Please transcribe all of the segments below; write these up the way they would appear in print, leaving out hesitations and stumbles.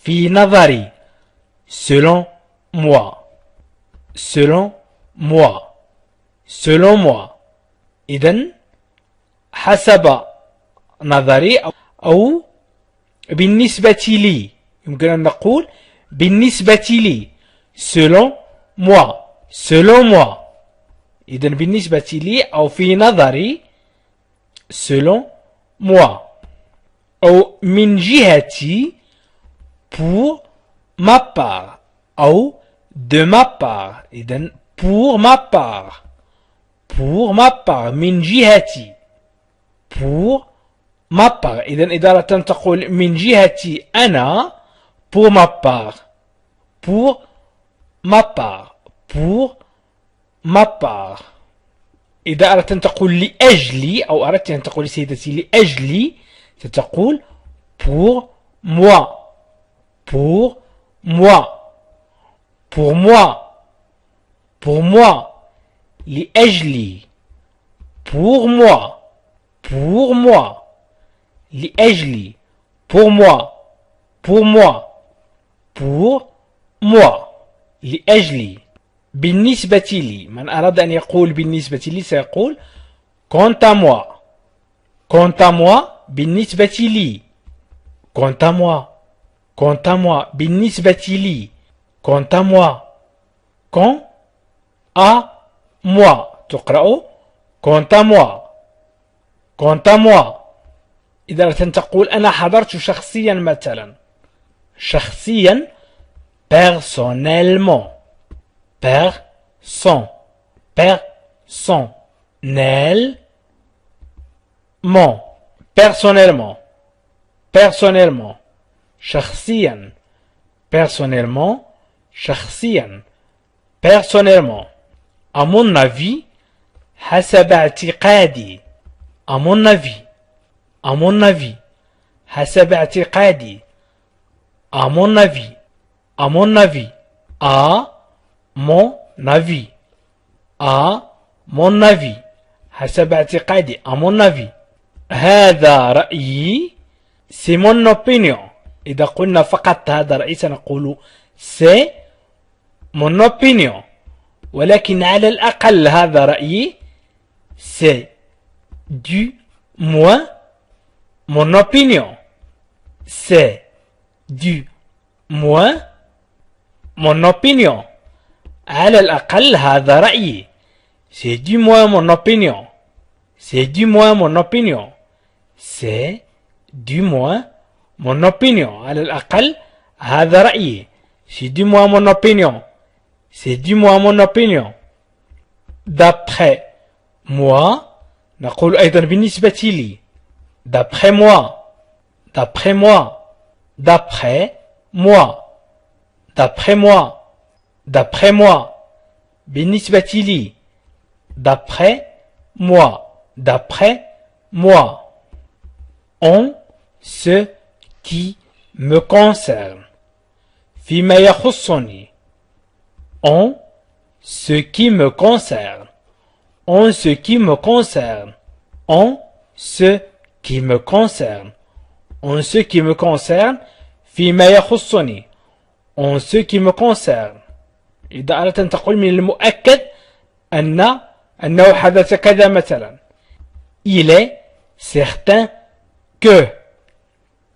في نظري selon moi selon moi selon moi إذن حسب نظري أو بالنسبة لي يمكن أن نقول بالنسبة لي selon moi selon moi إذن بالنسبة لي أو في نظري selon moi أو من جهتي pour ma part أو de ma part إذن pour ma part من جهتي pour ma part إذن إذا أردت أن تقول من جهتي أنا pour ma part pour ma part pour ma part إذا أردت أن تقول لأجلي أو أردت أن تقول سيدتي لأجلي ستقول pour moi pour moi pour moi pour moi لأجلي pour moi pour moi لأجلي pour moi pour moi pour moi لأجلي بالنسبة لي من أراد أن يقول بالنسبة لي سيقول quant à moi quant à moi بالنسبة لي quant à moi quant à moi بالنسبة لي quant à moi quant à moi تقرأ quant à moi quant à moi إذا أردت أن تقول أنا حضرت شخصيا مثلا شخصيا personnellement personnellement شخصيا personnellement à mon avis حسب اعتقادي à mon avis حسب اعتقادي à mon avis à mon avis حسب اعتقادي à mon avis هذا رأيي c'est mon opinion إذا قلنا فقط هذا رأيي سنقول c'est mon opinion ولكن على الأقل هذا رأيي c'est du moins mon opinion c'est du moins mon opinion على الأقل هذا رأيي c'est du moins mon opinion c'est du moins mon opinion c'est du moins mon opinion على الأقل هذا رأيي c'est du moins mon opinion c'est du moins mon opinion d'après moi نقول أيضا بالنسبة لي d'après moi d'après moi d'après moi d'après moi d'après moi بالنسبة لي d'après moi en ce qui me concerne فيما يخصني en ce qui me concerne en ce qui me concerne en ce qui me concerne en ce qui me concerne فيما يخصني en ce qui me concerne إذا أردت أن تقول من المؤكد أنه حدث كذا مثلا il est certain que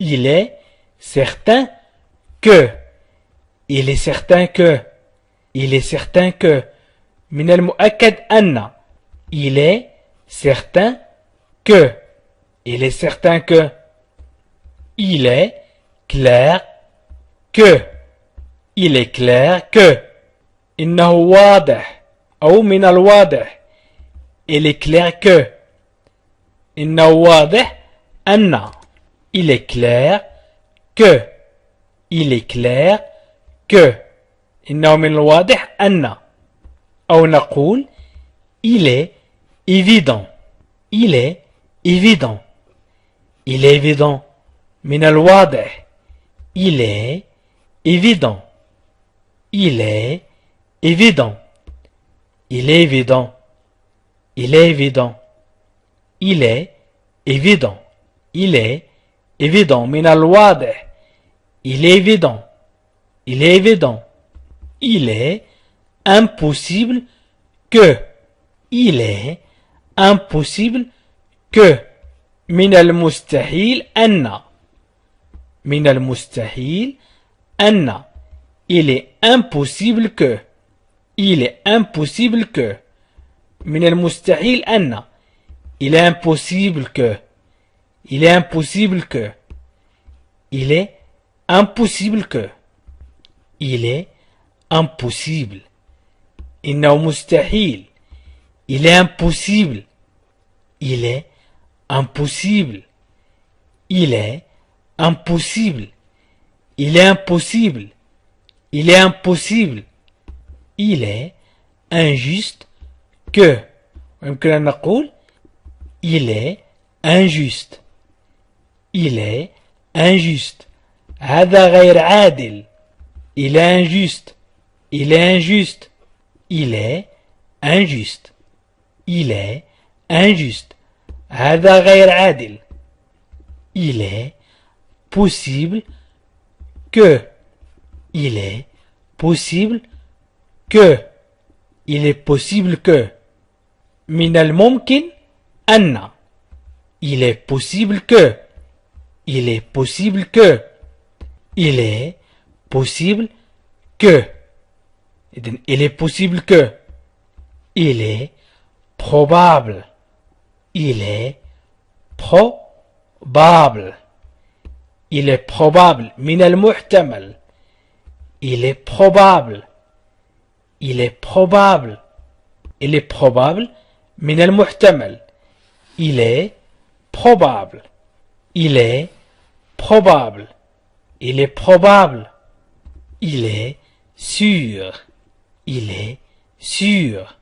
il est certain que il est certain que il est certain que من المؤكد أن il est certain que il est certain que il est clair que il est clair que إنه واضح أو من الواضح il est clair que إنه واضح أن il est clair que il est clair que إنه من الواضح أن أو نقول il est évident il est évident il est évident من الواضح il est évident il est évident il est évident il est évident il est évident il est évident من الواضح il est évident, il est évident, il est impossible que, il est impossible que, من المستحيل أن, من المستحيل أن, il est impossible que, il est impossible que, من المستحيل أن, il est impossible que, il est impossible que, il est impossible que, il est impossible, إنه مستحيل, il est impossible, il est impossible, il est impossible, il est impossible, il est impossible, il est injuste que, ويمكن أن نقول il est injuste, il est injuste, هذا غير عادل, il est injuste, il est injuste, il est injuste, il est injuste, هذا غير عادل, il est possible que, il est possible que, il est possible que, من الممكن أن, il est possible que, il est possible que, il est possible que, il est possible que, il est probable, il est probable, il est probable, من المحتمل, il est probable, il est probable, il est probable, من المحتمل, il est probable, il est probable, il est probable, il est sûr, il est sûr,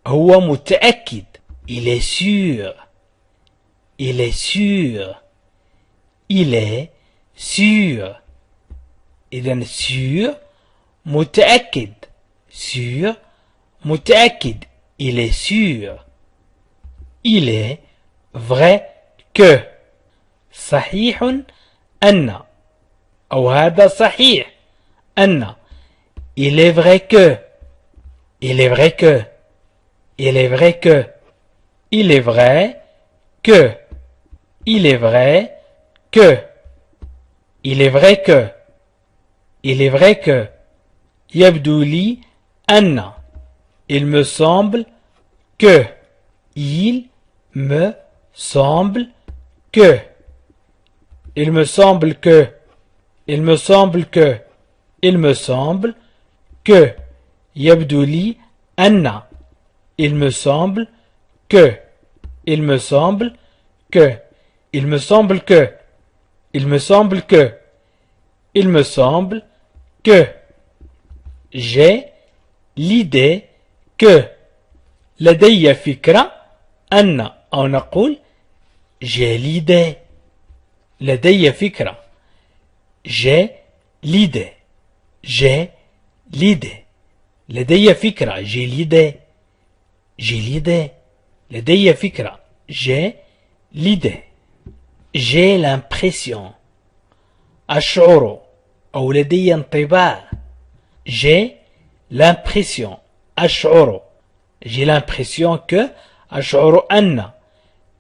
هو متأكد, il est sûr, il est sûr, il est sûr, إذن sûr, متأكد, sûr, متأكد, il est sûr, il est vrai que, صحيح أن, أو هذا صحيح أن, il est vrai que, il est vrai que, il est vrai que, il est vrai que, il est vrai que, il est vrai que, il est vrai que, يبدو لي أن, il me semble que, il me semble que, il me semble que, il me semble que, il me semble que, يبدو لي أن, il me semble que, il me semble que, il me semble que, il me semble que, il me semble que, j'ai l'idée que, لدي فكرة أن, أو نقول j'ai l'idée, لدي فكرة, j'ai l'idée, j'ai l'idée, لدي فكرة, j'ai l'idée, j'ai l'idée, لدي فكرة, j'ai l'idée, j'ai l'impression, أشعر, أو لدي انطباع, j'ai l'impression, أشعر, j'ai l'impression que, أشعر أن,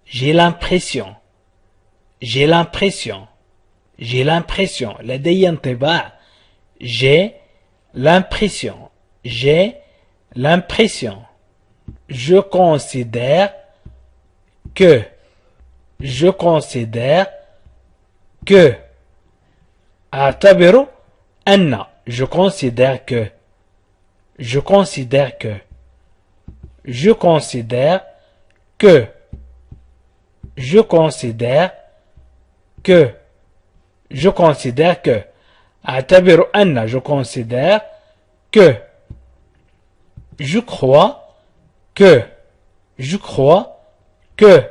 j'ai l'impression, j'ai l'impression, j'ai l'impression, لدي انطباع, j'ai l'impression, j'ai l'impression, je considère que, je considère que, أعتبر أن, je considère que, je considère que, je considère que, je considère que, je considère que, أعتبر أن, je considère que, je crois que, je crois que,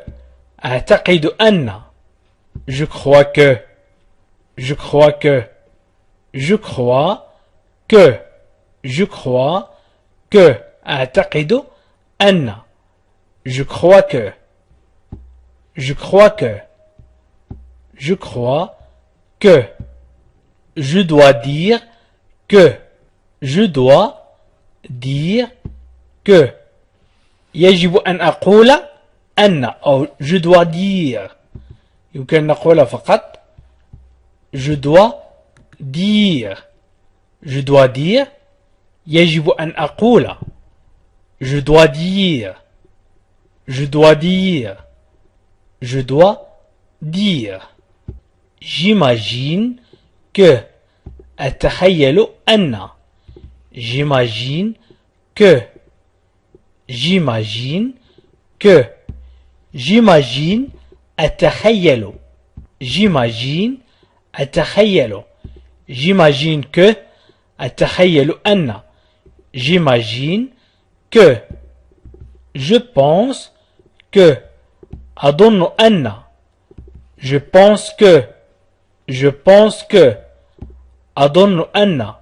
أعتقد أن, je crois que, je crois que, je crois que, je crois que, أعتقد أن, je crois que, je crois que, je crois que, je dois dire que je dois dire que يجب أن أقول أن أو je dois dire يمكن أن نقول فقط je dois dire je dois dire يجب أن أقول je dois dire je dois dire je dois dire j'imagine que أتخيل أن j'imagine que j'imagine que j'imagine أتخيل j'imagine أتخيل j'imagine que أتخيل أن j'imagine que je pense que أظن أن je pense que je pense que أظن أن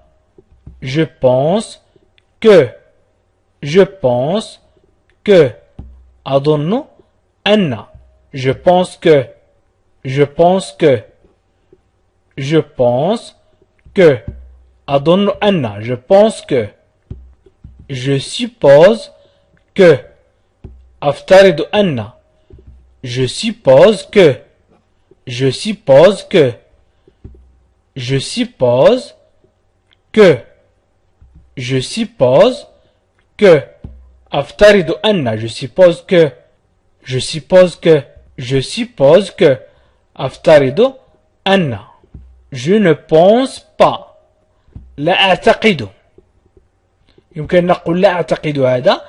je pense que je pense que أظن أن je pense que je pense que je pense que أظن أن je pense que je suppose que أفترض أن je suppose que je suppose que je suppose que je suppose que أفترض أن je suppose que je suppose que je suppose que أفترض أن je ne pense pas لا أعتقد يمكن أن نقول لا أعتقد هذا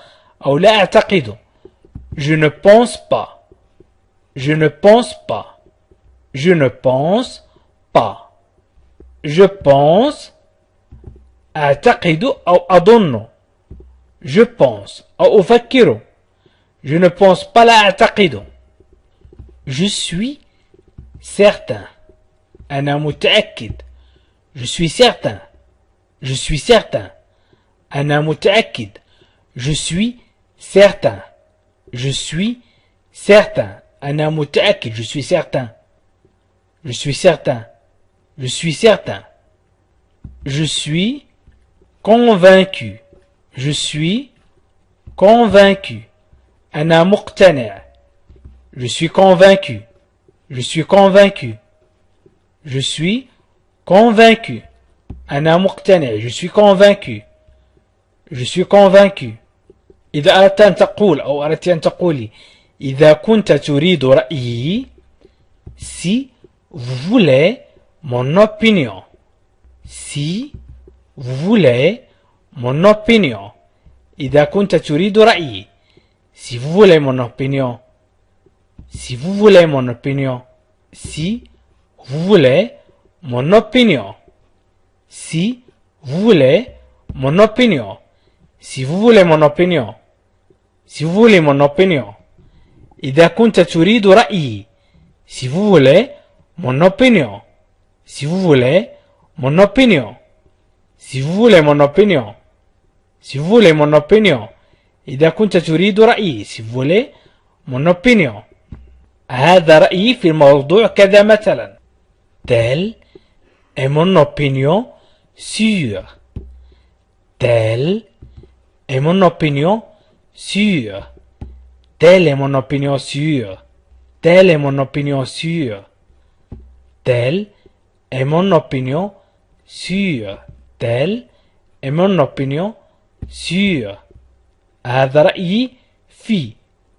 أو لا أعتقد je ne pense pas je ne pense pas je ne pense pas je pense أعتقد أو أظن je pense أو أفكر je ne pense pas لا أعتقد je suis certain أنا متأكد je suis certain je suis certain أنا متأكد je suis certain je suis certain أنا متأكد je suis certain je suis certain je suis certain je suis convaincu je suis convaincu أنا مقتنع je suis convaincu je suis convaincu je suis convaincu أنا مقتنع je suis convaincu je suis convaincu إذا أردت أن تقول أو أردت أن تقولي إذا كنت تريد رأيي si vous voulez mon opinion si vous voulez mon opinion إذا كنت تريد رأيي si vous voulez mon opinion si vous voulez mon opinion si vous voulez mon opinion si vous voulez mon opinion si vous voulez mon opinion si vous voulez mon opinion إذا كنت تريد رأيي si vous voulez mon opinion si vous voulez mon opinion si vous voulez mon opinion si vous voulez mon opinion إذا كنت تريد رأيي si vous voulez mon opinion هذا رأيي في الموضوع كذا مثلا tel est mon opinion sur tel est mon opinion sur telle est mon opinion sur telle est mon opinion sur telle est mon opinion sur telle est mon opinion sur هذا رأيي في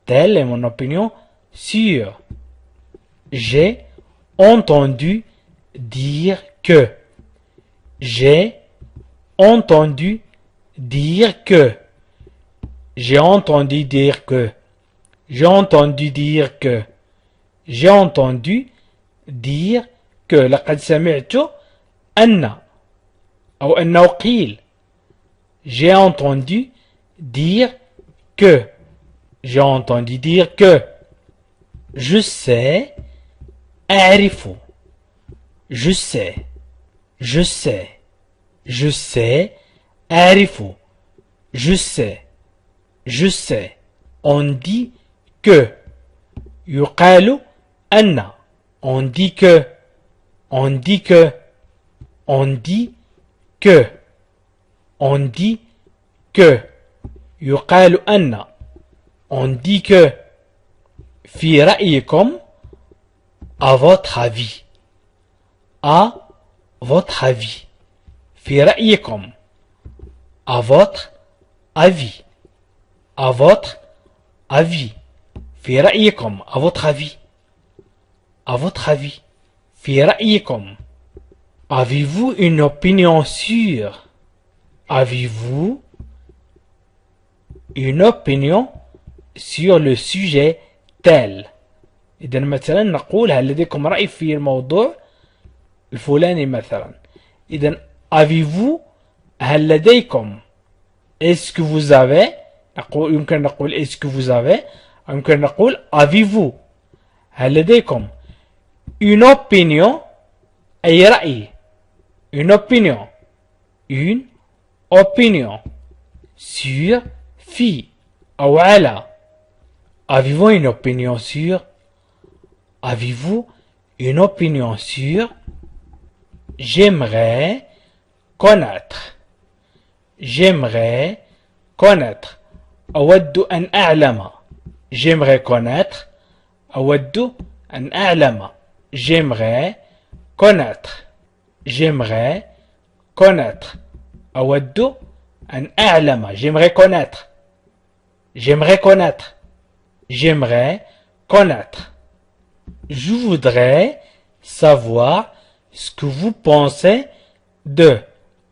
telle est mon opinion sur j'ai entendu dire que j'ai entendu dire que j'ai entendu dire que j'ai entendu dire que j'ai entendu dire que لقد سمعت أن أو أنه قيل j'ai entendu dire que j'ai entendu dire que je sais أعرف je sais je sais je sais أعرف je sais je sais on dit que يقال أن on dit que on dit que On dit que. On dit que. يقال أن. On dit que. في رأيكم. À votre avis. À votre avis. في رأيكم. À votre avis. À votre avis. في رأيكم. À votre avis. À votre avis. في رأيكم. Avez-vous une opinion sur? Avez-vous une opinion sur le sujet tel? إذا مثلا نقول هل لديكم رأي في الموضوع الفلاني مثلا. إذا avez-vous هل لديكم est-ce que vous avez نقول يمكن نقول est-ce que vous avez أو يمكن نقول avez-vous هل لديكم une opinion أي رأي une opinion une opinion sur في أو على. Avez-vous une opinion sur? Avez-vous une opinion sur? J'aimerais connaître. J'aimerais connaître. أود أن أعلم. J'aimerais connaître. أود أن أعلم. J'aimerais connaître. J'aimerais connaître. أود أن أعلم. J'aimerais connaître. J'aimerais connaître. J'aimerais connaître. Je voudrais savoir ce que vous pensez de.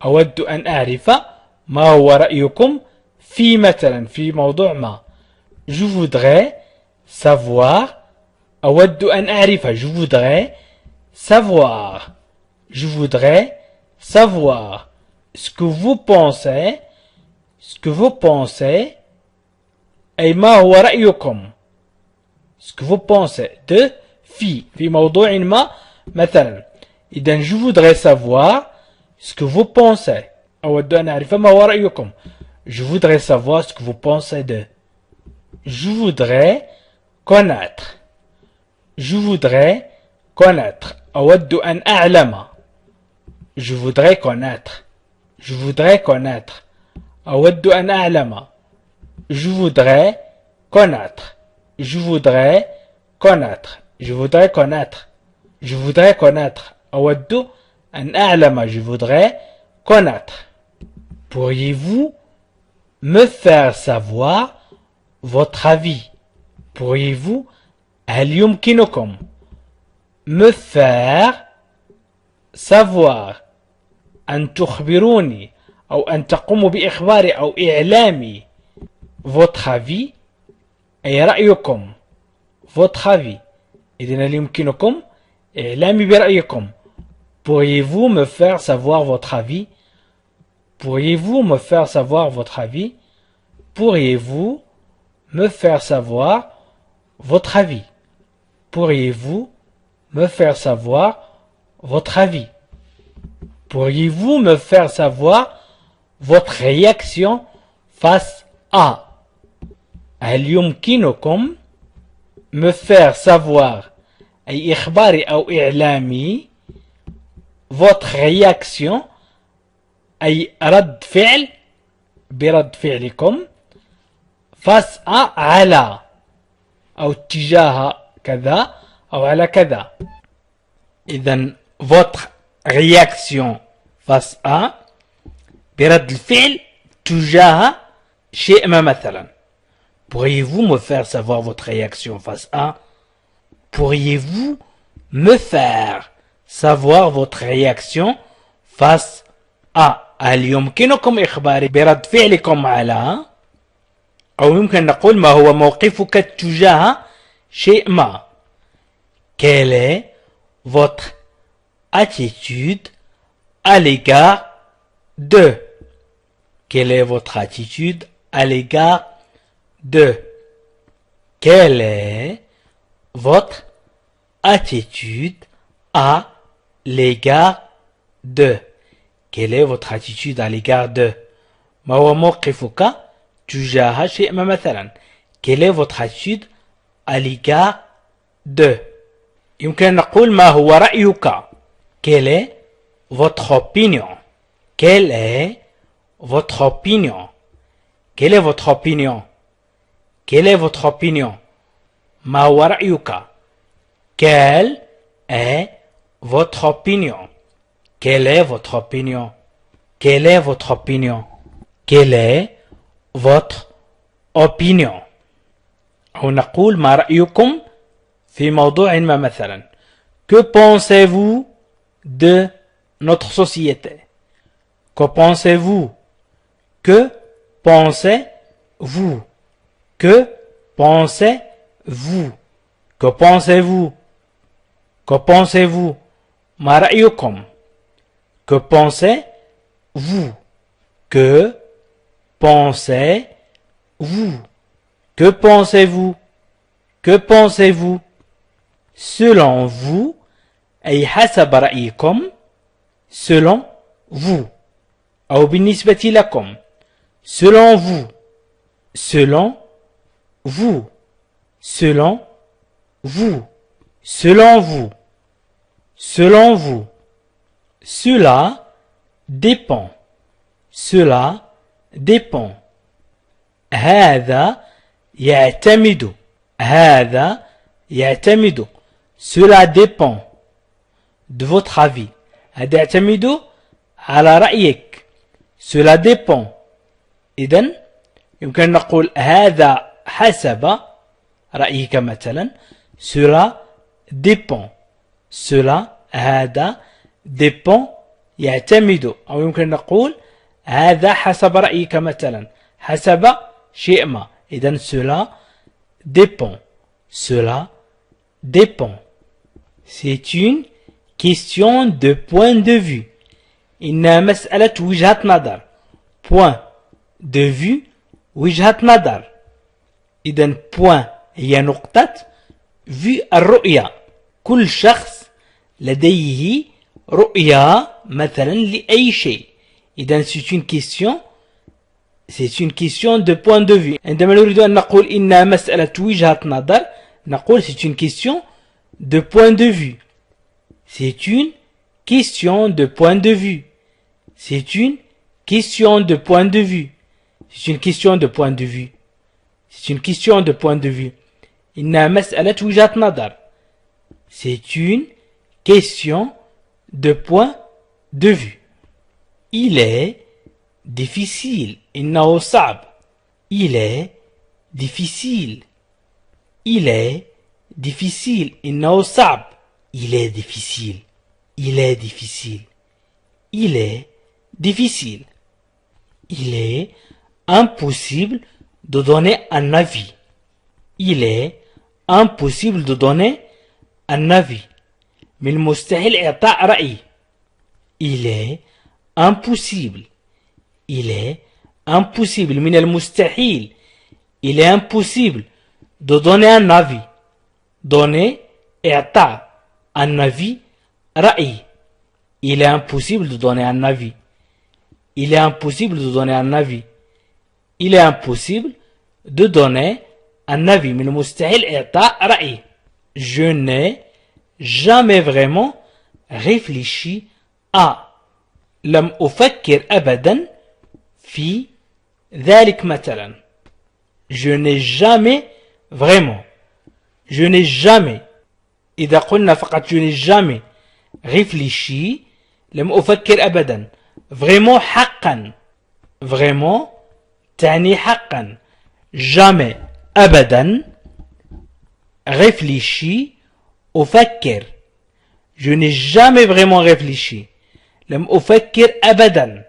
أود أن أعرف ما هو رأيكم في مثلا في موضوع ما. Je voudrais savoir. أود أن أعرف. Je voudrais savoir. Je voudrais savoir ce que vous pensez. Ce que vous pensez. أي ما هو رأيكم. Ce que vous pensez de في موضوع ما مثلا. إذا je voudrais savoir ce que vous pensez. أود أن أعرف ما هو رأيكم. Je voudrais savoir ce que vous pensez de. Je voudrais connaître. Je voudrais connaître. أود أن أعلم. Je voudrais connaître. Je voudrais connaître. أود أن أعلم. Je voudrais connaître. Je voudrais connaître. Je voudrais connaître. Je voudrais connaître. أود أن أعلم. Je voudrais connaître. Pourriez-vous me faire savoir votre avis? Pourriez-vous هل يمكنكم me faire savoir أن تخبروني أو أن تقوموا بإخباري أو إعلامي votre avis أي رأيكم votre avis. إذن هل يمكنكم إعلامي برأيكم. Pourriez-vous me faire savoir votre avis? Pourriez-vous me faire savoir votre avis? Pourriez-vous me faire savoir votre avis? Pourriez-vous me faire savoir votre avis? Pourriez-vous me faire savoir votre réaction face à? هل يمكنكم me faire savoir أي إخباري أو إعلامي votre réaction أي رد فعل برد فعلكم face à على أو تجاه كذا أو على كذا. إذن votre réaction face à برد الفعل تجاه شيء ما مثلا. Pourriez-vous me faire savoir votre réaction face à? Pourriez-vous me faire savoir votre réaction face à? هل يمكنكم إخباري برد فعلكم على؟ أو يمكن نقول ما هو موقفك تجاه شيء ما. Quelle est votre attitude à l'égard de? Quelle est votre attitude à l'égard de? Quelle est votre attitude à l'égard de? Quelle est votre attitude à l'égard de? ما هو موقفك تجاه شيء ما مثلا. Quelle est votre attitude à l'égard de? يمكن نقول ما هو رأيك. Quel est votre opinion? Quelle est votre opinion? Quelle est votre opinion? Quelle est votre opinion? ما هو رأيك? Quelle est votre opinion? Quelle est votre opinion? Quelle est votre opinion? Quelle est votre opinion? أو نقول ما رأيكم في موضوع ما مثلا. Que pensez-vous de notre société? Que pensez-vous? Que pensez-vous? Que pensez-vous? Que pensez-vous? Que pensez-vous? ما رأيكم? Que pensez-vous? Que pensez-vous? Que pensez-vous? Que pensez-vous? Selon vous, أي حسب رأيكم. Selon vous. أو بالنسبة لكم. Selon vous. Selon vous. Selon vous. Selon vous. Selon vous. Cela dépend. Cela dépend. هذا يعتمد. هذا يعتمد. Cela dépend de votre avis. هذا يعتمد على رأيك. Cela dépend. إذن يمكن نقول هذا حسب رأيك مثلا. Cela dépend. Cela هذا dépend يعتمد. أو يمكن نقول هذا حسب رأيك مثلا. حسب شيء ما. إذن cela dépend. Cela dépend. C'est une question de point de vue. إنها مسألة وجهة نظر. Point de vue وجهة نظر. إذن point هي نقطة. vue الرؤية. كل شخص لديه رؤية مثلا لأي شيء. إذن c'est une question. C'est une question de point de vue. عندما نريد أن نقول إنها مسألة وجهة نظر نقول c'est une question de point de vue. C'est une question de point de vue. C'est une question de point de vue. C'est une question de point de vue. C'est une question de point de vue. إنها مسألة وجهة نظر. C'est une question de point de vue. Il est difficile. إنه صعب. Il est difficile. Il est difficile. إنه صعب. Il est difficile. Il est difficile. Il est difficile. Il est impossible de donner un avis. Il est impossible de donner un avis. من المستحيل إعطاء رأي. Il est impossible. Il est impossible. من المستحيل. Il est impossible de donner un avis. Donner إعطاء un avis رأي. Il est impossible de donner un avis. Il est impossible de donner un avis. Il est impossible de donner un avis. من المستحيل إعطاء رأي. Je n'ai jamais vraiment réfléchi à. لم أفكر أبدا في ذلك مثلا. Je n'ai jamais vraiment. Je n'ai jamais. إذا قلنا فقط je n'ai jamais réfléchi لم أفكر أبدا. Vraiment حقا. Vraiment تعني حقا. Jamais أبدا réfléchi أفكر. Je n'ai jamais vraiment réfléchi. لم أفكر أبدا.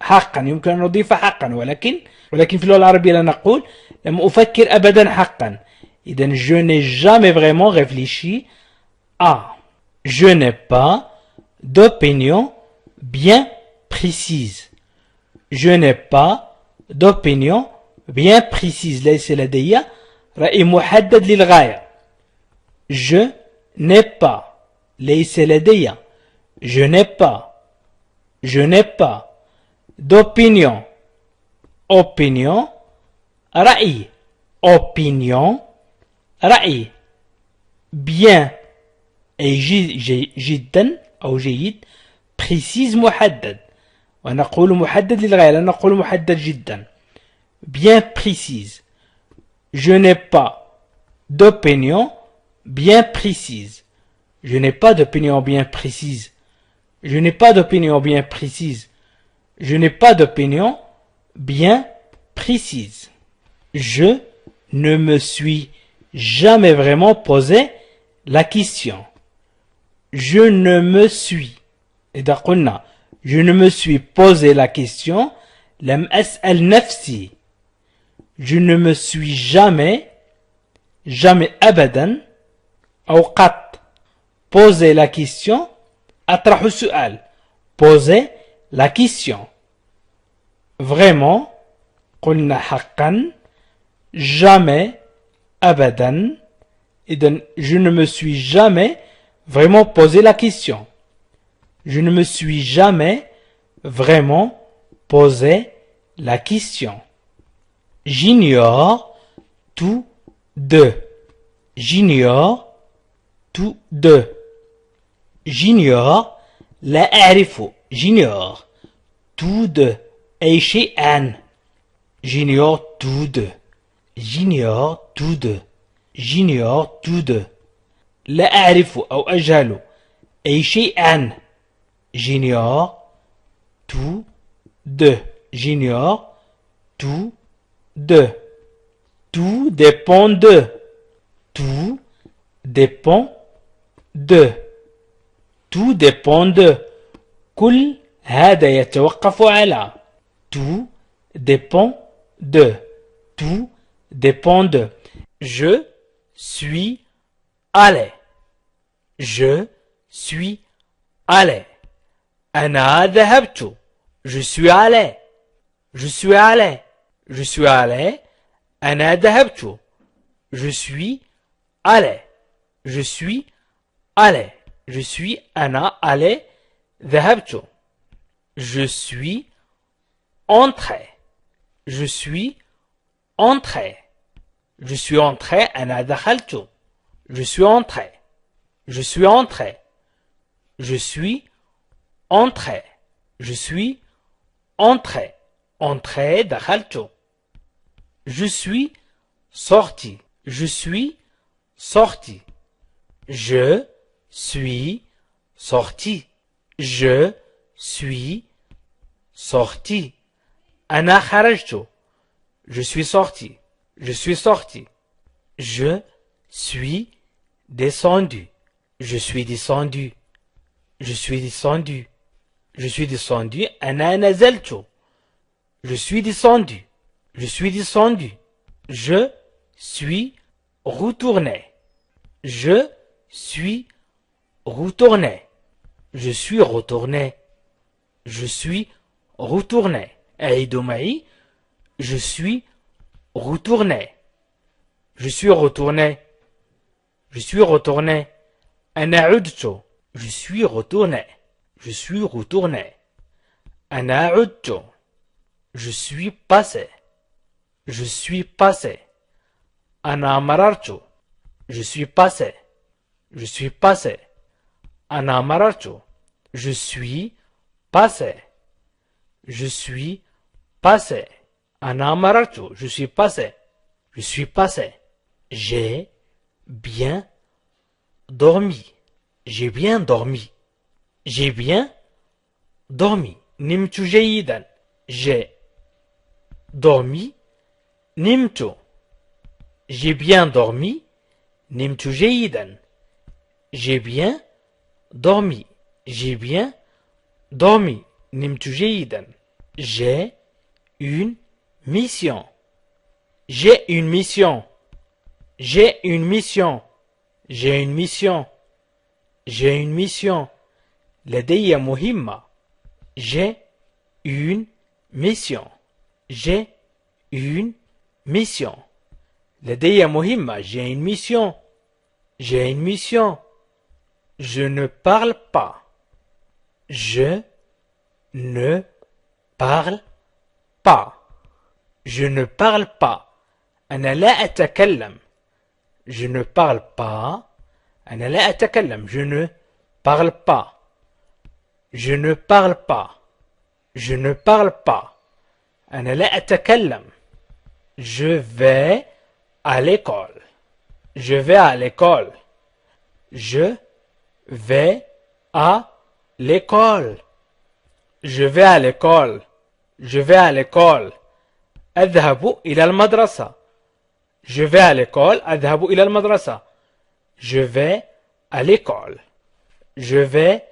حقا يمكن أن نضيف حقا ولكن في اللغة العربية لا نقول لم أفكر أبدا حقا. إذن je n'ai jamais vraiment réfléchi à. Je n'ai pas d'opinion bien précise. Je n'ai pas d'opinion bien précise. ليس لدي رأي محدد للغاية. Je n'ai pas. ليس لدي. Je n'ai pas. Je n'ai pas d'opinion. Opinion. رأي. Opinion. رأي. Bien. أي جدا أو جيد. précise محدد ونقول محدد للغاية لا نقول محدد جدا bien précise je n'ai pas d'opinion bien précise je n'ai pas d'opinion bien précise je n'ai pas d'opinion bien précise je n'ai pas d'opinion bien précise je ne me suis jamais vraiment posé la question je ne me suis إذا قلنا je ne me suis posé la question لم أسأل نفسي je ne me suis jamais أبدا أو قط posé la question أطرح السؤال poser la question vraiment قلنا حقا jamais أبدا إذن je ne me suis jamais vraiment posé la question je ne me suis jamais vraiment posé la question j'ignore tout de j'ignore tout de j'ignore لا أعرف j'ignore tout de أي شيئا j'ignore tout de j'ignore tout de j'ignore tout de لا أعرف أو أجهل أي شيئا j'ignore tout de j'ignore tout de tout dépend de tout dépend de tout dépend de كل هذا يتوقف على tout dépend de tout dépend de je suis allé je suis allé أنا ذهبت je suis allé je suis allé je suis allé أنا ذهبت je suis allé je suis allé je suis أنا allé ذهبت je suis entré je suis entré je suis entré أنا دخلت je suis entré je suis entré je suis entré je suis entré entré دخلت je suis sorti je suis sorti je suis sorti je suis sorti أنا خرجت je suis sorti je suis sorti je suis descendu je suis descendu je suis descendu je suis descendu أنا نزلت je suis descendu je suis descendu je suis retourné je suis retourné je suis retourné je suis retourné أعيدوا معي je suis retourné je suis retourné je suis retourné أنا عدت je suis retourné je suis retourné أنا عدت je suis passé je suis passé أنا مررت je suis passé je suis passé أنا مررت je suis passé je suis passé أنا مررت je suis passé je suis passé j'ai bien dormi j'ai bien dormi j'ai bien dormi نمت جيدا j'ai dormi نمت j'ai bien dormi نمت جيدا j'ai bien dormi j'ai bien dormi نمت جيدا j'ai une mission j'ai une mission j'ai une mission j'ai une mission j'ai une mission لدي مهمة j'ai une mission j'ai une mission لدي مهمة j'ai une mission j'ai une mission je ne parle pas je ne parle pas je ne parle pas أنا لا أتكلم je ne parle pas أنا لا أتكلم je ne parle pas Je ne parle pas. Je ne parle pas. أنا لا أتكلم. Je vais à l'école. Je vais à l'école. Je vais à l'école. Je vais à l'école. Je vais à l'école. أذهب إلى المدرسة. Je vais à l'école. أذهب إلى المدرسة. Je vais à l'école. Je vais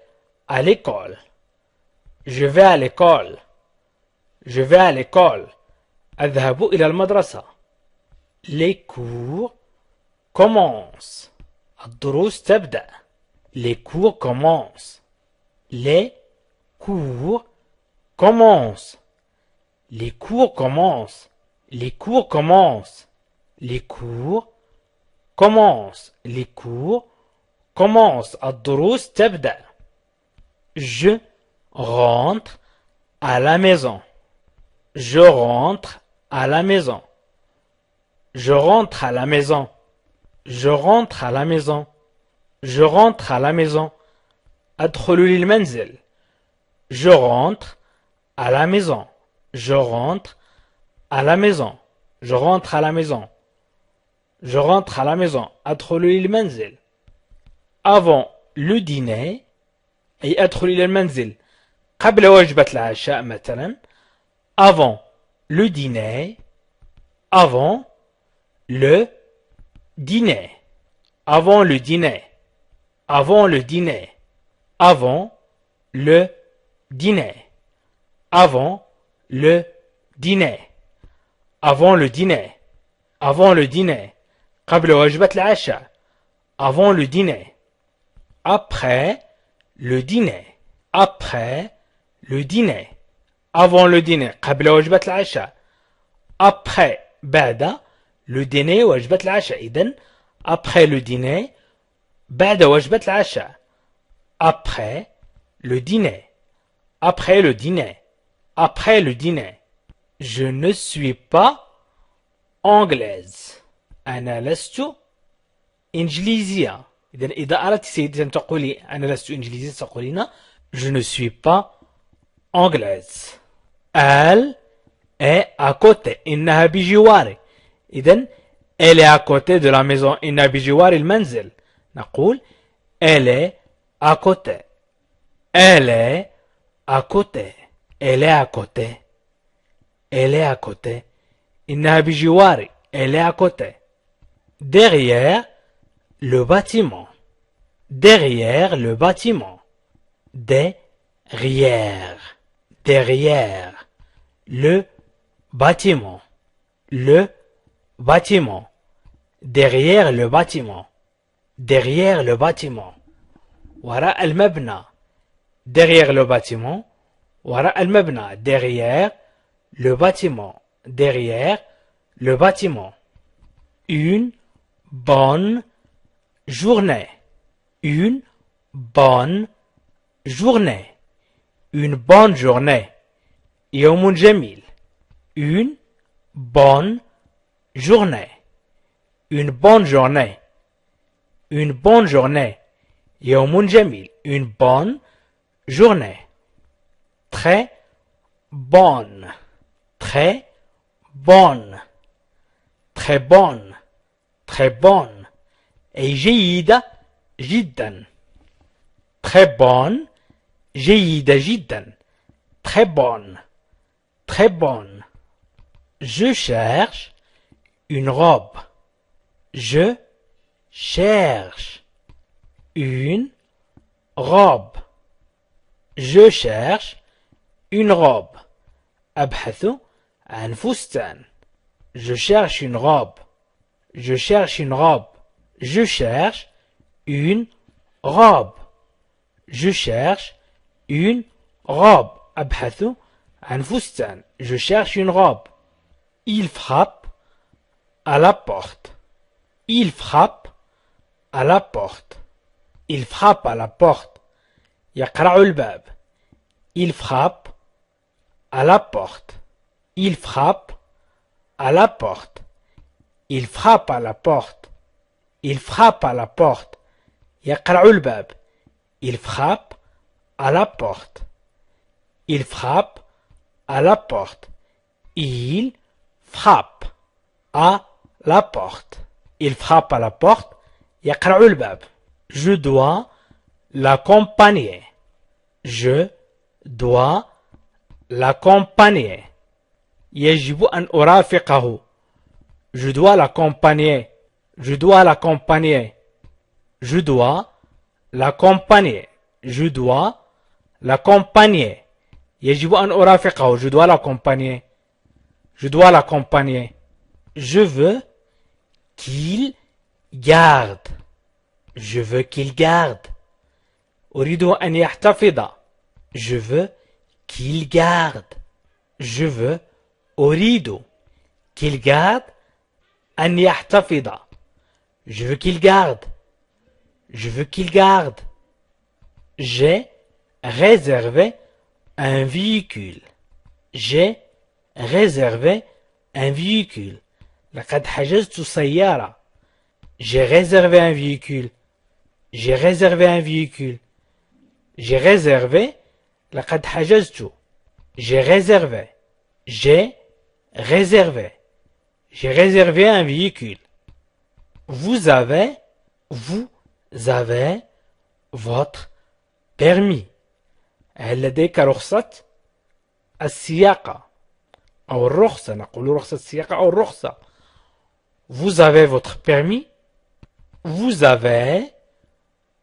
à l'école. Je vais à l'école. Je vais à l'école. أذهب إلى المدرسة. Les cours commencent. الدروس تبدأ. Les cours commencent. Les cours commencent. Les cours commencent. Les cours commencent. Les cours commencent. Les cours commencent. الدروس تبدأ. Je rentre à la maison. Je rentre à la maison. Je rentre à la maison. Je rentre à la maison. Je rentre à la maison. أدخل للمنزل. Je rentre à la maison. Je rentre à la maison. Je rentre à la maison. Je rentre à la maison. أدخل للمنزل. Avant le dîner أي أدخل إلى المنزل قبل وجبة العشاء مثلا. Avant le dîner. Avant le dîner. Avant le dîner. Avant le dîner. Avant le dîner. Avant le dîner. Avant le dîner. Avant le dîner. قبل وجبة العشاء. Avant le dîner. Après le dîner. Après le dîner. Avant le dîner. قبل وجبة العشاء. Après بعد le dîner وجبة العشاء. إذن après le dîner بعد وجبة العشاء. Après le dîner. Après le dîner. Après le dîner. Je ne suis pas anglaise. أنا لست إنجليزية. إذا أردت سيدتي أن تقولي أنا لست إنجليزية تقولين Je ne suis pas anglaise. Elle est à côté. إنها بجواري. إذن elle est à côté de la maison. إنها بجوار المنزل. نقول elle est à côté. Elle est à côté. Elle est à côté. Elle est à côté. إنها بجواري. Elle est à côté. Derrière le bâtiment. Derrière le bâtiment. Derrière. Derrière le bâtiment. Le bâtiment. Derrière le bâtiment. Derrière le bâtiment. وراء المبنى. Derrière le bâtiment. وراء المبنى. Derrière le bâtiment. Derrière le bâtiment. Une bonne journée. Une bonne journée. Une bonne journée. يوم جميل. Une bonne journée. Une bonne journée. Une bonne journée. يوم جميل. Une bonne journée. Très bonne. Très bonne. Très bonne. Très bonne. Et جيدة جدا. Très bonne. جيدة جدا. Très bonne. Très bonne. Je cherche une robe. Je cherche une robe. Je cherche une robe. أبحث عن فستان. Je cherche une robe. Je cherche une robe. Je cherche une robe. Je cherche une robe. أبحث عن فستان. Je cherche une robe. Il frappe à la porte. Il frappe à la porte. Il frappe à la porte. يقرع الباب. Il frappe à la porte. Il frappe à la porte. Il frappe à la porte. Il frappe à la porte. يقرع الباب. Il frappe à la porte. Il frappe à la porte. Il frappe à la porte. Il frappe à la porte. يقرع الباب. Je dois l'accompagner. Je dois l'accompagner. يجب أن أرافقه. Je dois l'accompagner. Je dois l'accompagner. Je dois l'accompagner. Je dois l'accompagner. يجب أن أرافقه. Je dois l'accompagner. Je dois l'accompagner. Je veux qu'il garde. Je veux qu'il garde. أريد أن يحتفظ. Je veux qu'il garde. Je veux أريد qu'il garde أن يحتفظ. Je veux qu'il garde. Je veux qu'il garde. J'ai réservé un véhicule. J'ai réservé un véhicule. لقد حجزت سيارة. J'ai réservé un véhicule. J'ai réservé un véhicule. J'ai réservé. لقد حجزت. J'ai réservé. J'ai réservé. J'ai réservé un véhicule. Vous avez votre permis. هل لديك رخصة السياقة أو الرخصة؟ نقول رخصة السياقة أو الرخصة. Vous avez votre permis. Vous avez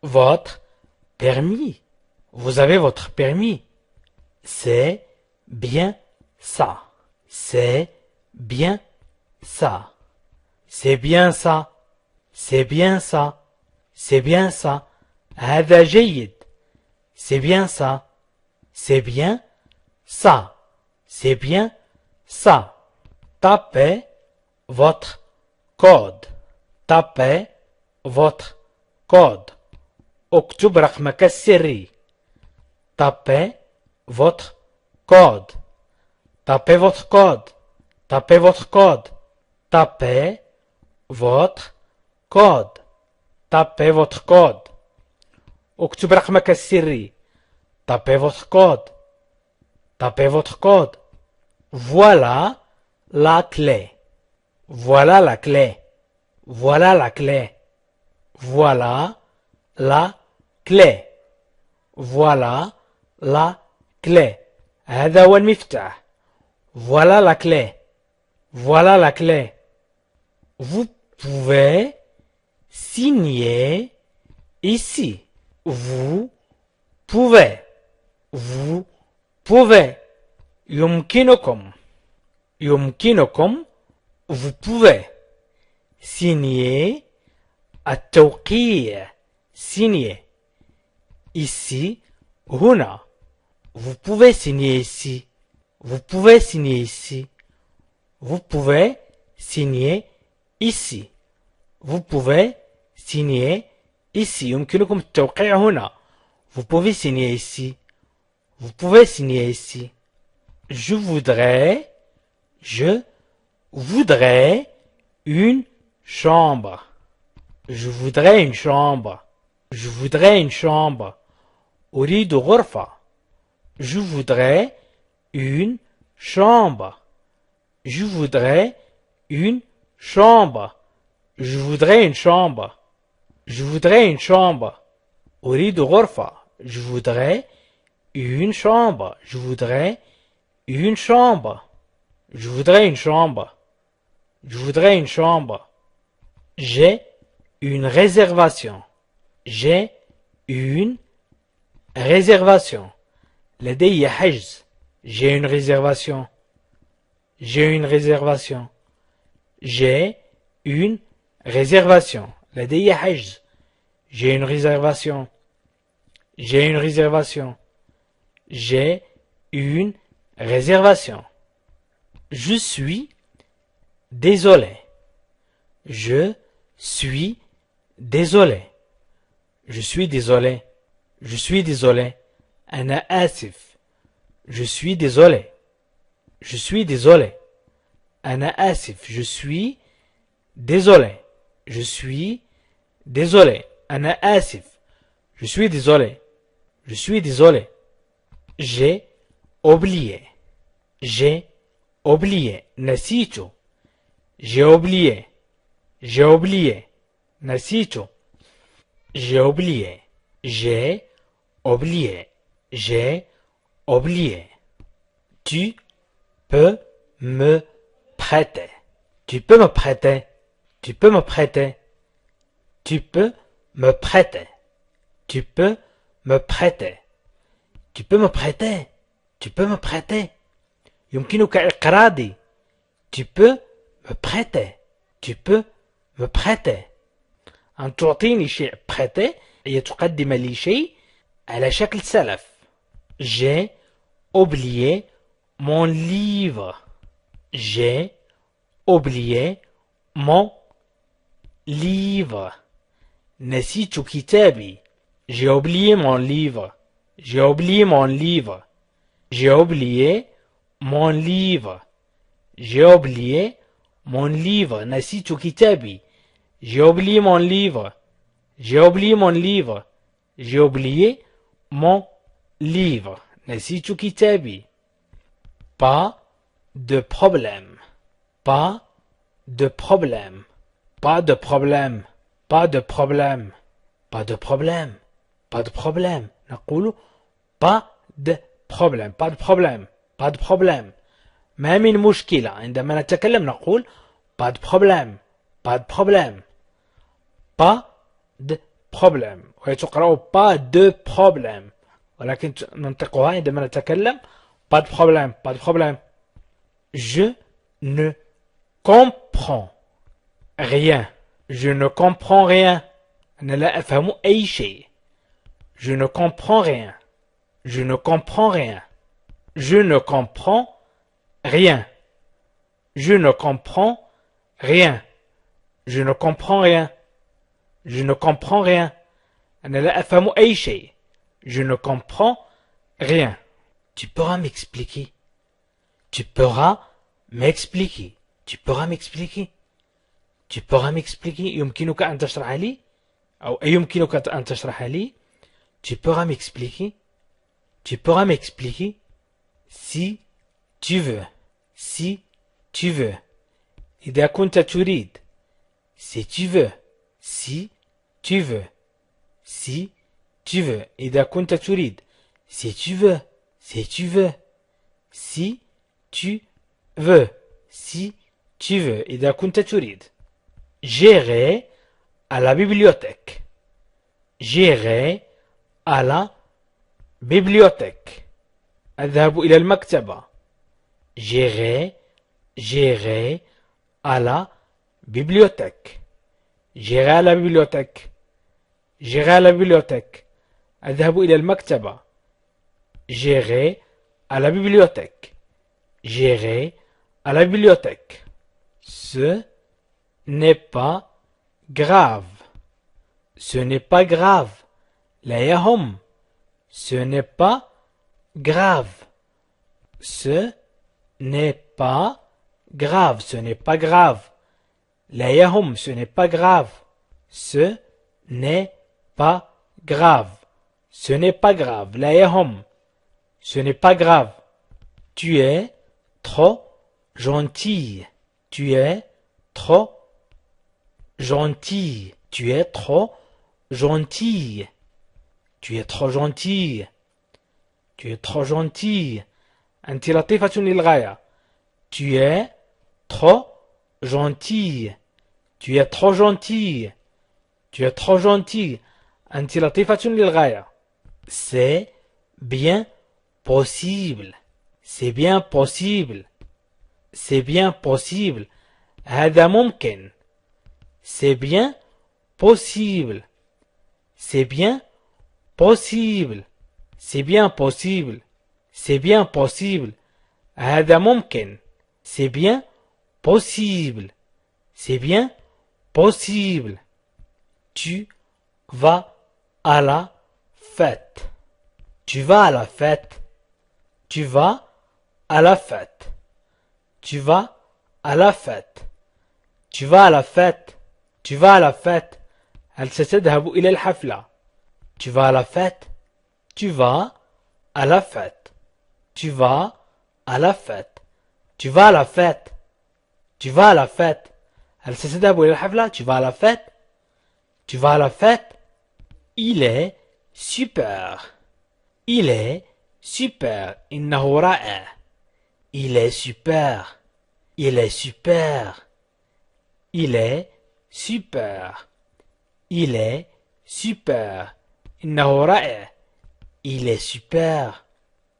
votre permis. Vous avez votre permis. C'est bien ça. C'est bien ça. C'est bien ça. C'est bien ça. C'est bien ça. هذا جيد. C'est bien ça. C'est bien ça. C'est bien ça. Tapez votre code. Tapez votre code. اكتب رقمك السري. Tapez votre code. Tapez votre code. Tapez votre code. Tapez votre code. Tapez votre code. اكتب رقمك السري. Tapez votre code. Tapez votre code. Voilà la clé. Voilà la clé. Voilà la clé. Voilà la clé. Voilà la clé. هذا هو المفتاح. Voilà la clé. Voilà la clé. Vous pouvez signer ici. Vous pouvez. Vous pouvez. يمكنكم. يمكنكم. Vous pouvez. Signer. التوقيع. Signer. Ici. هنا. Vous pouvez signer ici. Vous pouvez signer ici. Vous pouvez signer ici. Vous pouvez signer ici. يمكنكم التوقيع هنا. Vous pouvez signer ici. Vous pouvez signer ici. Je voudrais une chambre. Je voudrais une chambre. Je voudrais une chambre. أريد غرفة. Je voudrais une chambre. Je voudrais une chambre. Je voudrais une chambre. Je voudrais une chambre. أريد غرفة. Je voudrais une chambre. Je voudrais une chambre. Je voudrais une chambre. Je voudrais une chambre. J'ai une réservation. J'ai une réservation. لدي حجز. J'ai une réservation. J'ai une réservation. J'ai une réservation. لدي حجز. J'ai une réservation. J'ai une réservation. J'ai une réservation. Je suis désolé. Je suis désolé. Je suis désolé. Je suis désolé. أنا آسف. Je suis désolé. Je suis désolé. أنا آسف. Je suis désolé. Je suis désolé. أنا آسف. Je suis désolé. Je suis désolé. J'ai oublié. J'ai oublié. نسيت. J'ai oublié. J'ai oublié. نسيت. J'ai oublié. J'ai oublié. J'ai oublié. Tu peux me prêter. Tu peux me prêter. Tu peux me prêter. Tu peux me prêter. Tu peux me prêter. Tu peux me prêter. Tu peux me prêter. يمكنك إقراضي. Tu peux me prêter. Tu peux me prêter. أن تعطيني شيء prêter هي تقدم لي شيء على شكل سلف. J'ai oublié mon livre. J'ai oublié mon livre. نسيت كتابي. J'ai oublié mon livre. J'ai oublié mon livre. J'ai oublié mon livre. J'ai oublié mon livre. نسيت كتابي. J'ai oublié mon livre. J'ai oublié mon livre. J'ai oublié mon livre. نسيت كتابي. Pas de problème. Pas de problème. Pas de problème. Pas de problème. Pas de problème. Pas de problème. نقول pas de problème. Pas de problème. Pas de problème. ما من مشكلة. عندما نتكلم نقول pas de problème. Pas de problème. Pas de problème. وهي تقرأ pas de problème. ولكن ننطقها عندما نتكلم pas de problème. Pas de problème. Je ne comprends rien. Je ne comprends rien. أنا لا أفهم أي شيء. Je ne comprends rien. Je ne comprends rien. Je ne comprends rien. Je ne comprends rien. Je ne comprends rien. Je ne comprends rien. أنا لا أفهم أي شيء. Je ne comprends rien. Tu pourras m'expliquer. Tu pourras m'expliquer. Tu pourras m'expliquer. Tu pourras m'expliquer. يمكنك أن تشرح لي أو يمكنك أن تشرح لي. Tu pourras m'expliquer. Tu pourras m'expliquer. Si tu veux. Si tu veux. إذا كنت تريد. Si tu veux. Si tu veux. Si tu veux. إذا كنت تريد. Si tu veux. Si tu veux. Si tu veux. Si tu veux. إذا كنت تريد. J'irai à la bibliothèque. J'irai à la bibliothèque. أذهب إلى المكتبة. J'irai à la bibliothèque. J'irai à la bibliothèque. J'irai à la bibliothèque. أذهب إلى المكتبة. J'irai à la bibliothèque. J'irai à la bibliothèque. Ce n'est pas grave. Ce n'est pas grave. لا يهم. Ce n'est pas grave. Ce n'est pas grave. Ce n'est pas grave. لا يهم. Ce n'est pas grave. Ce n'est pas grave. Ce n'est pas grave. لا يهم. Ce n'est pas grave. Tu es trop gentille. Tu es trop gentille. Tu es trop gentille. Tu es trop gentille. Tu es trop gentille. أنت لطيفة للغاية. Tu es trop gentille. Tu es trop gentille. Tu es trop gentille. أنت لطيفة للغاية. C'est bien possible. C'est bien possible. C'est bien possible. هذا ممكن. C'est bien possible. C'est bien possible. C'est bien possible. C'est bien possible. هذا ممكن. C'est bien possible. C'est bien possible. Tu vas à la fête. Tu vas à la fête. Tu vas à la fête. Tu vas à la fête. Tu vas à la fête. Tu vas à la fête. هل ستذهب إلى الحفلة? Tu vas à la fête. Tu vas à la fête. Tu vas à la fête. Tu vas à la fête. Tu vas à la fête. هل ستذهب إلى الحفلة? Tu vas à la fête. Tu vas à la fête. Il est super. Il est super. إنه رائع. Il est super. Il est super. Il est super. Il est super. إنه رائع. Il est super.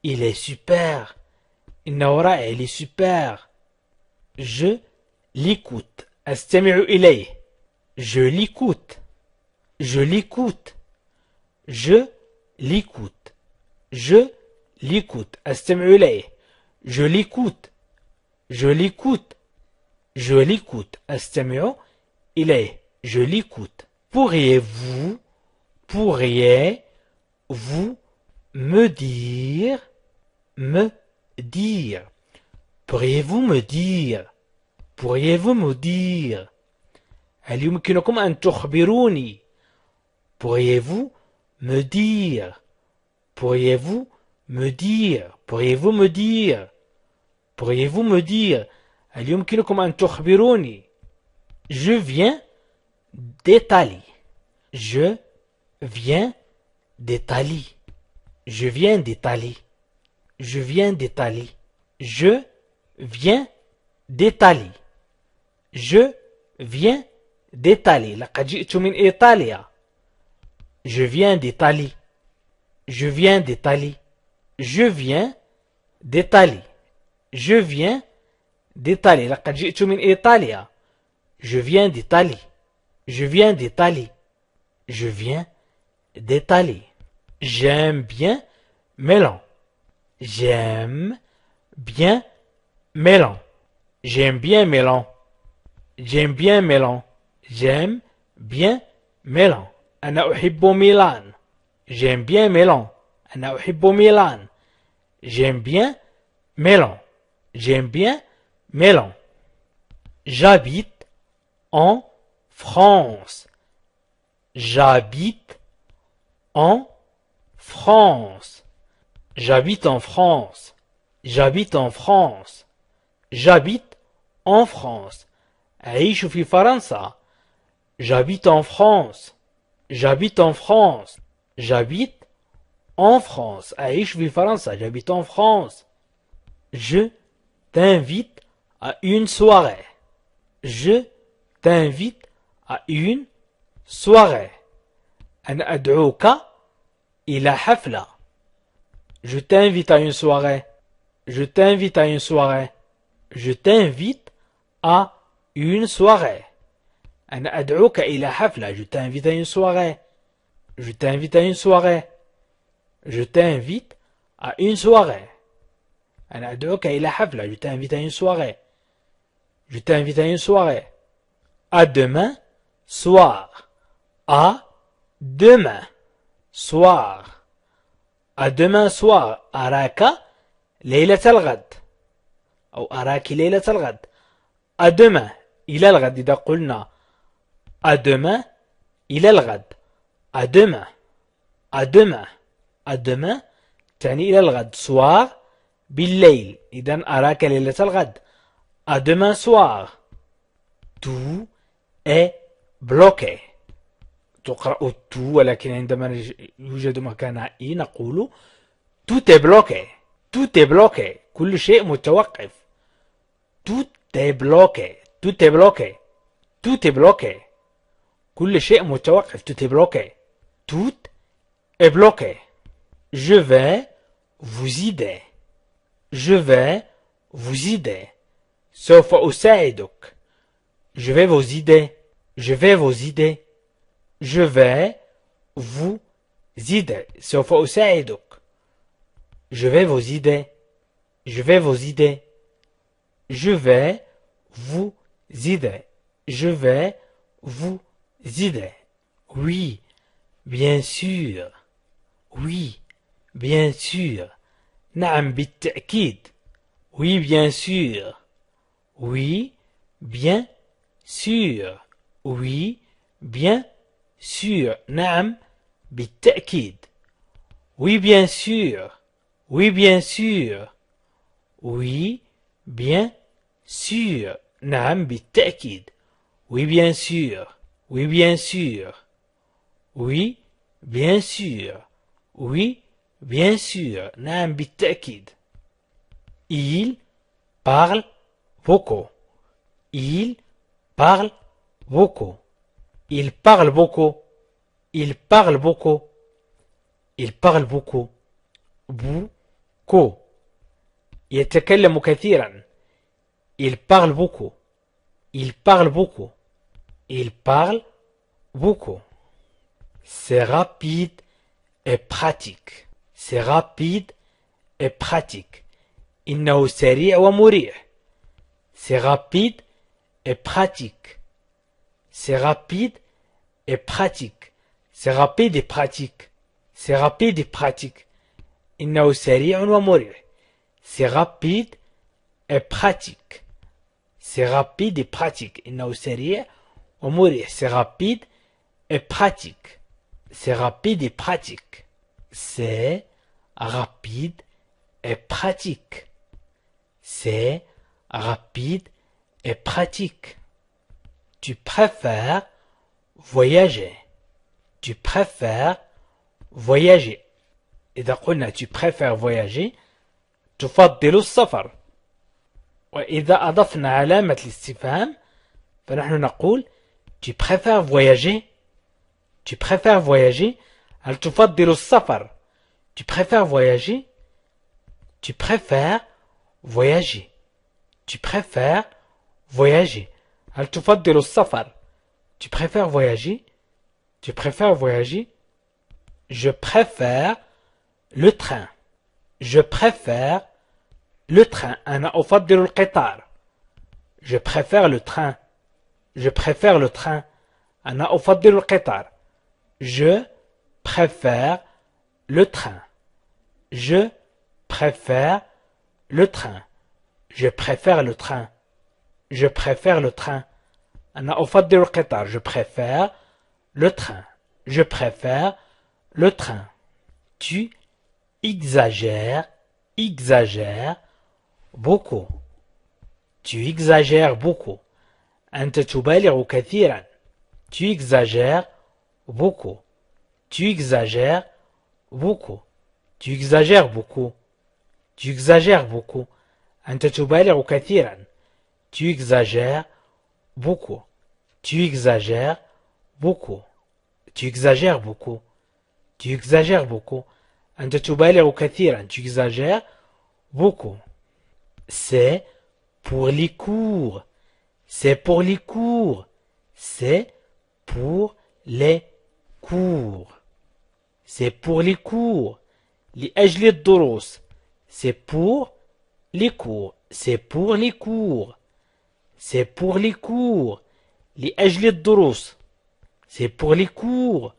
Il est super. إنه رائع. Il est super. Je l'écoute. أستمع إليه. Je l'écoute. Je l'écoute. Je l'écoute. Je l'écoute. أستمع إليه. Je l'écoute. Je l'écoute. Je l'écoute. أستمع إليه. Je l'écoute. Pourriez-vous me dire, pourriez-vous me dire, pourriez-vous me dire, هل يمكنكم أن تخبروني, pourriez-vous me dire, pourriez-vous me dire, pourriez-vous me dire, pourriez-vous me dire, هل يمكنكم أن تخبروني, je viens d'Italie, je viens d'Italie, je viens d'Italie, je viens d'Italie, je viens d'Italie, je viens d'Italie, لقد جئت من إيطاليا, je viens d'Italie, je viens d'Italie, je viens d'Italie, je viens d'Italie, لقد جئت من إيطاليا, je viens d'Italie, je viens d'Italie, je viens d'Italie. J'aime bien Mélan. J'aime bien Mélan. J'aime bien Mélan. J'aime bien Mélan. J'aime bien Mélan. أنا أحب ميلان. J'aime bien Mélan. أنا أحب ميلان. J'aime bien Mélan. J'aime bien Mélan. J'habite en France. J'habite en France. J'habite en France. J'habite en France. J'habite en France. أعيش في فرنسا. J'habite en France. J'habite en France. J'habite en France. أعيش في فرنسا. J'habite en France. Je t'invite à une soirée. Je t'invite à une soirée. أنا أدعوك إلى حفلة. Je t'invite à une soirée. Je t'invite à une soirée. Je t'invite à une soirée. أنا أدعوك إلى حفلة. Je t'invite à une soirée. Je t'invite à une soirée. Je t'invite à une soirée. أنا أدعوك إلى حفلة. Je t'invite à une soirée. Je t'invite à une soirée. À demain soir. À demain soir. À demain soir. أراك ليلة الغد. أو أراك ليلة الغد. À demain. إلى الغد إذا قلنا à demain إلى الغد. À demain. À demain. À demain تعني إلى الغد. soir بالليل. إذن أراك ليلة الغد. À demain soir. Tout est bloqué. تقرأ tout ولكن عندما يوجد مكان إي نقول tout est bloqué. Tout est bloqué. كل شيء متوقف. Tout est bloqué. Tout est bloqué. Tout est bloqué. كل شيء متوقف. Tout est bloqué. Tout est bloqué. Je vais vous aider. Je vais vous aider. سوف أساعدك. Je vais vous aider. Je vais vous aider. Je vais vous aider. سوف أساعدك. Je vais vous aider. Je vais vous aider. Je vais vous aider. Je vais vous aider. Oui, bien sûr. Oui, bien sûr. نعم بالتأكيد. Oui, bien sûr. Oui, bien sûr. Oui, bien sûr. نعم بالتأكيد. Oui, bien sûr. Oui, bien sûr. Oui, bien sûr. نعم بالتأكيد. Oui, bien sûr. Oui, bien sûr. Oui, bien sûr. Oui, bien sûr. نعم بالتأكيد. Il parle beaucoup. Il parle beaucoup. Il parle beaucoup. Il parle beaucoup. Il parle beaucoup. Beaucoup. يتكلم كثيرا. Il parle beaucoup. Il parle beaucoup. Il parle beaucoup. C'est rapide et pratique. C'est rapide et pratique. إنه سريع ومريح. C'est rapide et pratique. C'est rapide et pratique. C'est rapide et pratique. C'est rapide et pratique. إنه سريع ومريح. C'est rapide et pratique. C'est rapide et pratique. إنه سريع ومريح. C'est rapide et pratique. C'est rapide et pratique. C'est rapide et pratique. C'est rapide et pratique. Tu préfères voyager. Tu préfères voyager. إذا قلنا tu préfères voyager تفضل السفر. وإذا أضفنا علامة الاستفهام فنحن نقول tu préfères voyager. Tu préfères voyager. هل تفضل السفر. Tu préfères voyager. Tu préfères voyager. Tu préfères voyager. هل تفضل السفر. Tu préfères voyager. Tu préfères voyager. Je préfère le train. Je préfère le train. أنا أفضل القطار. Je préfère le train. Je préfère le train. أنا أفضل القطار. Je préfère le train. Je préfère le train. Je préfère le train. Je préfère le train. أنا أفضل القطار. Je préfère le train. Je préfère le train. Tu exagères, beaucoup. Tu exagères beaucoup. أنت تبالغ كثيرا. Tu exagères beaucoup. Tu exagères beaucoup. Tu exagères beaucoup. Tu exagères beaucoup. أنت تبالغ كثيرا. Tu exagères beaucoup. Tu exagères beaucoup. Tu exagères beaucoup. Tu exagères beaucoup. أنت تبالغ كثيرا. Tu exagères beaucoup. C'est pour les cours. C'est pour les cours. C'est pour les cours. C'est pour les cours. لأجل الدروس. C'est pour les cours. C'est pour les cours. C'est pour les cours. لأجل الدروس. C'est pour les cours.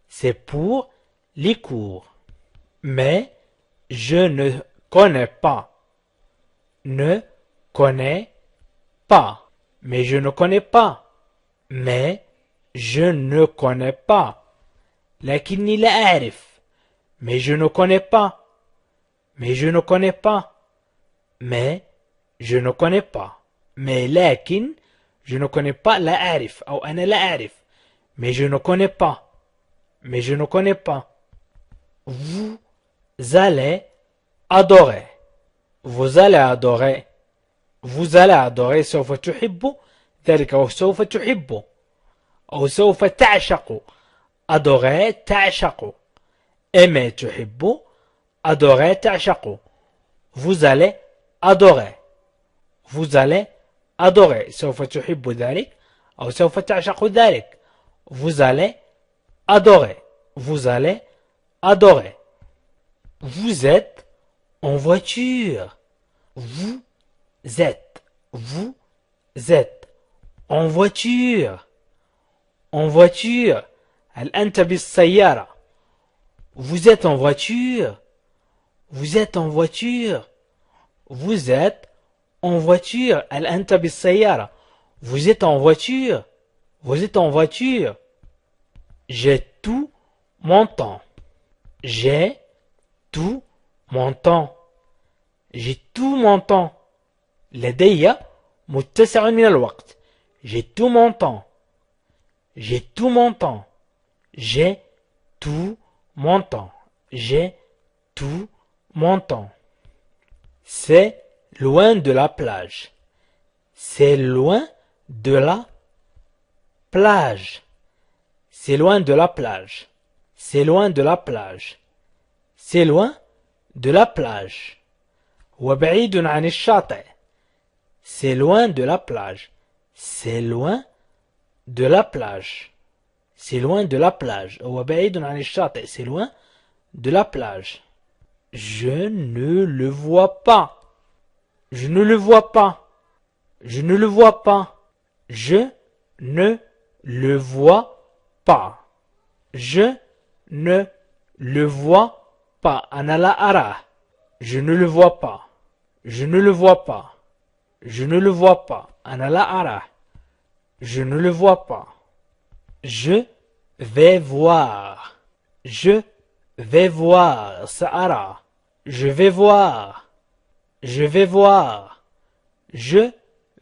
C'est pour les cours. Mais je ne connais pas. Ne connais pas. Mais je ne connais pas. Mais je ne connais pas. لكني لا أعرف. Mais je ne connais pas. Mais je ne connais pas. Mais je ne connais pas. Mais لكن je ne connais pas لا أعرف أو أنا لا أعرف. Mais je ne connais pas. Mais je ne connais pas. Vous allez adorer. Vous allez adorer. Vous allez adorer. سوف تحب ذلك أو سوف تحب أو سوف تعشق. adorer تعشق. aimer تحب. adorer تعشق. Vous allez adorer. Vous allez adorer. سوف تحب ذلك أو سوف تعشق ذلك. Vous allez adorer. Vous allez adorer. Vous êtes en voiture. Vous êtes. Vous êtes en voiture. En voiture. هل أنت بالسيارة. Vous êtes en voiture. Vous êtes en voiture. Vous êtes en voiture. هل أنت بالسيارة. Vous êtes en voiture. Vous êtes en voiture. J'ai tout mon temps. J'ai tout mon temps. J'ai tout mon temps. لدي متسع من الوقت. J'ai tout mon temps. J'ai tout mon temps. J'ai tout mon temps. J'ai tout mon temps. C'est loin de la plage. C'est loin de la plage. C'est loin de la plage. C'est loin de la plage. C'est loin de la plage. وبعيد عن الشاطئ. C'est loin de la plage. C'est loin de la plage. C'est loin de la plage. وبعيد عن الشاطئ. C'est loin de la plage. Je ne le vois pas. Je ne le vois pas. Je ne le vois pas. Je ne le vois pas. Je ne le vois pas. أنا لا أراه. Je ne le vois pas. Je ne le vois pas. Je ne le vois pas. أنا لا أراه. Je ne le vois pas. Je vais voir. Je vais voir. سأرى. Je vais voir. Je vais voir. Je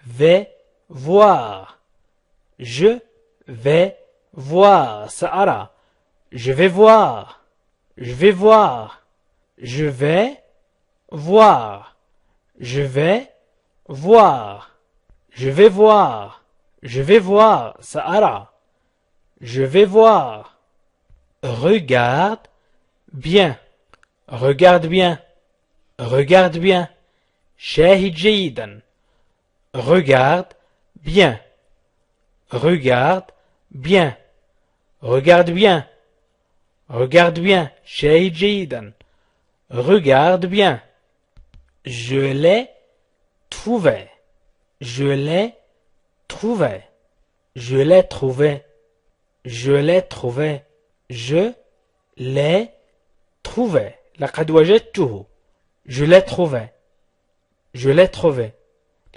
vais voir. Je vais voir. سأرى. Je vais voir. Je vais voir. Je vais voir. Je vais voir. Je vais voir. Je vais voir. سأرى. Je vais voir. Regarde bien. Regarde bien. Regarde bien. شاهد جيدا. Regarde bien. Regarde bien. Regarde bien. Regarde bien. شاهد جيدا. Regarde bien. Je l'ai trouvé. Je l'ai trouvé. Je l'ai trouvé. Je l'ai trouvé. Je l'ai trouvé. لقد وجدته. Je l'ai trouvé. Je l'ai trouvé.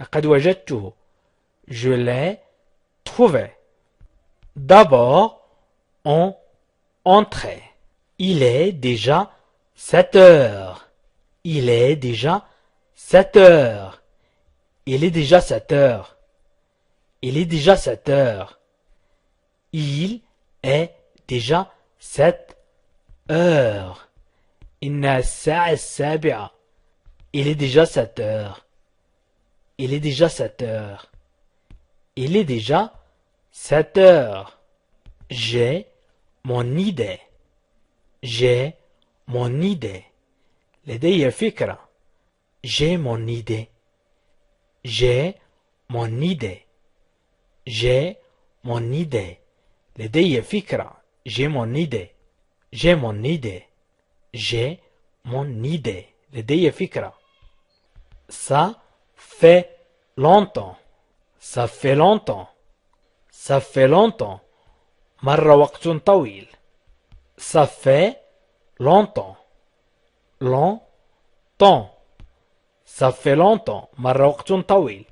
لقد وجدته. Je l'ai trouvé. D'abord, on entrait. Il est déjà 7 heures. Il est déjà 7 heures. Il est déjà 7 heures. Il est déjà 7 heures. Il est déjà 7 heures. إنها الساعة السابعة. Il est déjà 7 heures. Il est déjà 7 heures. Il est déjà 7 heures. J'ai mon idée. J'ai mon idée. لدي فكرة. J'ai mon idée. J'ai mon idée. J'ai mon idée. لدي فكرة. J'ai mon idée. J'ai mon idée. J'ai mon idée. لدي فكرة. Ça fait longtemps. Ça fait longtemps. Ça fait longtemps. مر وقت طويل. Ça fait longtemps. Longtemps. Ça fait longtemps. مر وقت طويل.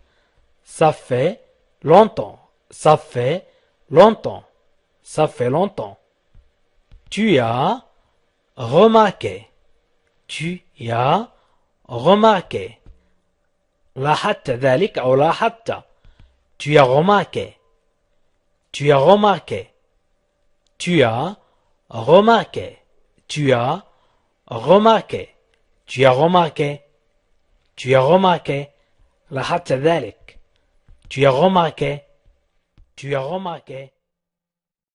Ça fait longtemps. Ça fait longtemps. Ça fait longtemps. Tu as remarqué. Tu as remarqué. لاحظت ذلك أو لاحظت. Tu as remarqué. Tu as remarqué. Tu as remarqué. Tu as remarqué. Tu as remarqué. Tu as remarqué. لاحظت ذلك. Tu as remarqué. Tu as remarqué.